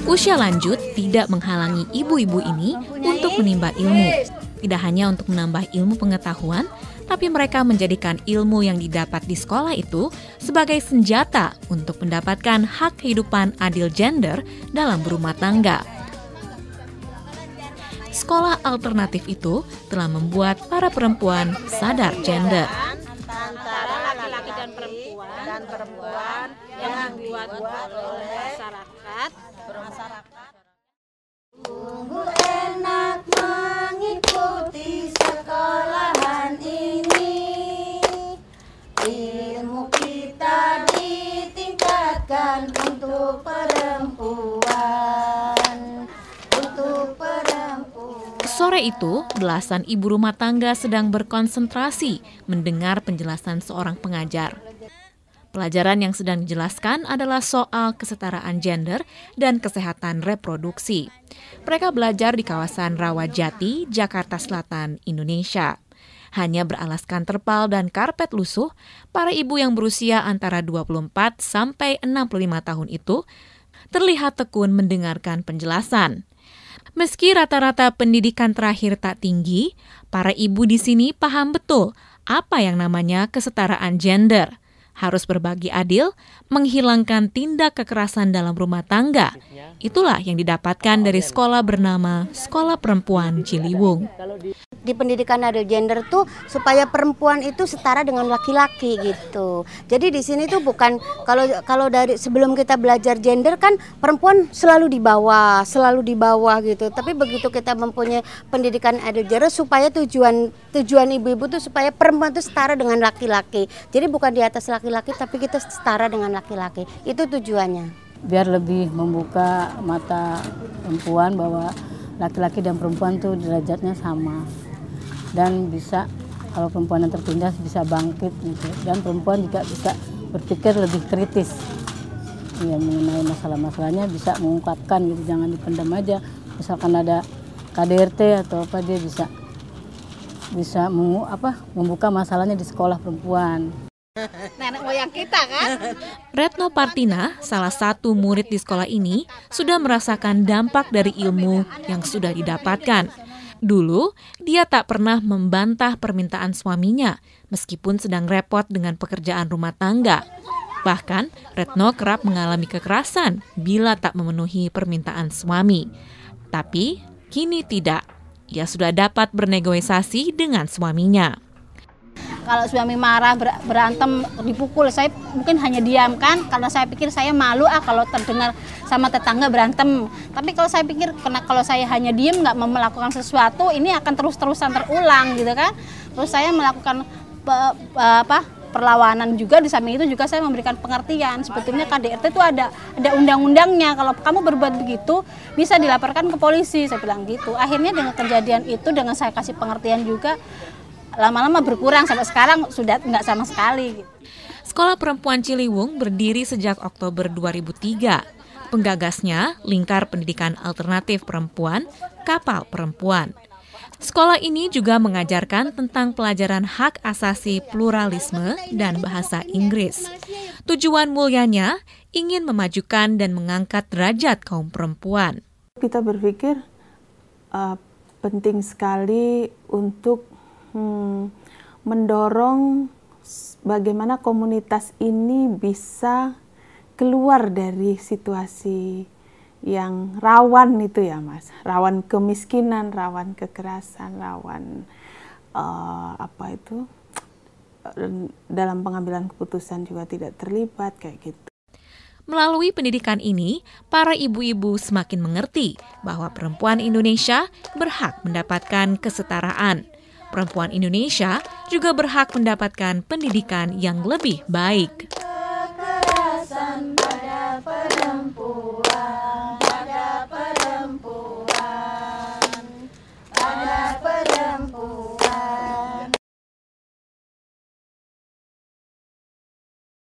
Usia lanjut tidak menghalangi ibu-ibu ini untuk menimba ilmu. Tidak hanya untuk menambah ilmu pengetahuan, tapi mereka menjadikan ilmu yang didapat di sekolah itu sebagai senjata untuk mendapatkan hak kehidupan adil gender dalam berumah tangga. Sekolah alternatif itu telah membuat para perempuan sadar gender. Antara laki-laki dan perempuan yang dibuat oleh masyarakat. Sungguh enak mengikuti sekolahan ini. Ilmu kita ditingkatkan untuk perempuan. Sore itu, belasan ibu rumah tangga sedang berkonsentrasi mendengar penjelasan seorang pengajar. Pelajaran yang sedang dijelaskan adalah soal kesetaraan gender dan kesehatan reproduksi. Mereka belajar di kawasan Rawajati, Jakarta Selatan, Indonesia. Hanya beralaskan terpal dan karpet lusuh, para ibu yang berusia antara 24 sampai 65 tahun itu terlihat tekun mendengarkan penjelasan. Meski rata-rata pendidikan terakhir tak tinggi, para ibu di sini paham betul apa yang namanya kesetaraan gender. Harus berbagi adil, menghilangkan tindak kekerasan dalam rumah tangga. Itulah yang didapatkan dari sekolah bernama Sekolah Perempuan Ciliwung. Di pendidikan adil gender tuh supaya perempuan itu setara dengan laki-laki gitu. Jadi di sini tuh bukan kalau dari sebelum kita belajar gender kan perempuan selalu di bawah gitu. Tapi begitu kita mempunyai pendidikan adil gender supaya tujuan ibu-ibu tuh supaya perempuan tuh setara dengan laki-laki. Jadi bukan di atas laki-laki tapi kita setara dengan laki-laki. Itu tujuannya. Biar lebih membuka mata perempuan bahwa laki-laki dan perempuan tuh derajatnya sama. Dan bisa kalau perempuan yang tertindas bisa bangkit gitu. Dan perempuan juga bisa berpikir lebih kritis ya, mengenai masalah-masalahnya, bisa mengungkapkan gitu, jangan dipendam aja. Misalkan ada KDRT atau apa, dia bisa membuka masalahnya di sekolah perempuan. Nenek moyang kita kan? Retno Partina, salah satu murid di sekolah ini, sudah merasakan dampak dari ilmu yang sudah didapatkan. Dulu, dia tak pernah membantah permintaan suaminya, meskipun sedang repot dengan pekerjaan rumah tangga. Bahkan, Retno kerap mengalami kekerasan bila tak memenuhi permintaan suami. Tapi, kini tidak. Ia sudah dapat bernegosiasi dengan suaminya. Kalau suami marah, berantem, dipukul, saya mungkin hanya diam kan, karena saya pikir saya malu kalau terdengar sama tetangga berantem. Tapi kalau saya pikir, kalau saya hanya diam nggak melakukan sesuatu, ini akan terus-terusan terulang gitu kan. Terus saya melakukan perlawanan juga, di samping itu juga saya memberikan pengertian. Sebetulnya KDRT itu ada undang-undangnya, kalau kamu berbuat begitu bisa dilaporkan ke polisi, saya bilang gitu. Akhirnya dengan kejadian itu, dengan saya kasih pengertian juga, lama-lama berkurang sampai sekarang sudah nggak sama sekali. Sekolah Perempuan Ciliwung berdiri sejak Oktober 2003. Penggagasnya Lingkar Pendidikan Alternatif Perempuan, Kapal Perempuan. Sekolah ini juga mengajarkan tentang pelajaran hak asasi pluralisme dan bahasa Inggris. Tujuan mulianya ingin memajukan dan mengangkat derajat kaum perempuan. Kita berpikir penting sekali untuk mendorong bagaimana komunitas ini bisa keluar dari situasi yang rawan itu ya Mas, rawan kemiskinan, rawan kekerasan, rawan dalam pengambilan keputusan juga tidak terlibat kayak gitu. Melalui pendidikan ini, para ibu-ibu semakin mengerti bahwa perempuan Indonesia berhak mendapatkan kesetaraan. Perempuan Indonesia juga berhak mendapatkan pendidikan yang lebih baik.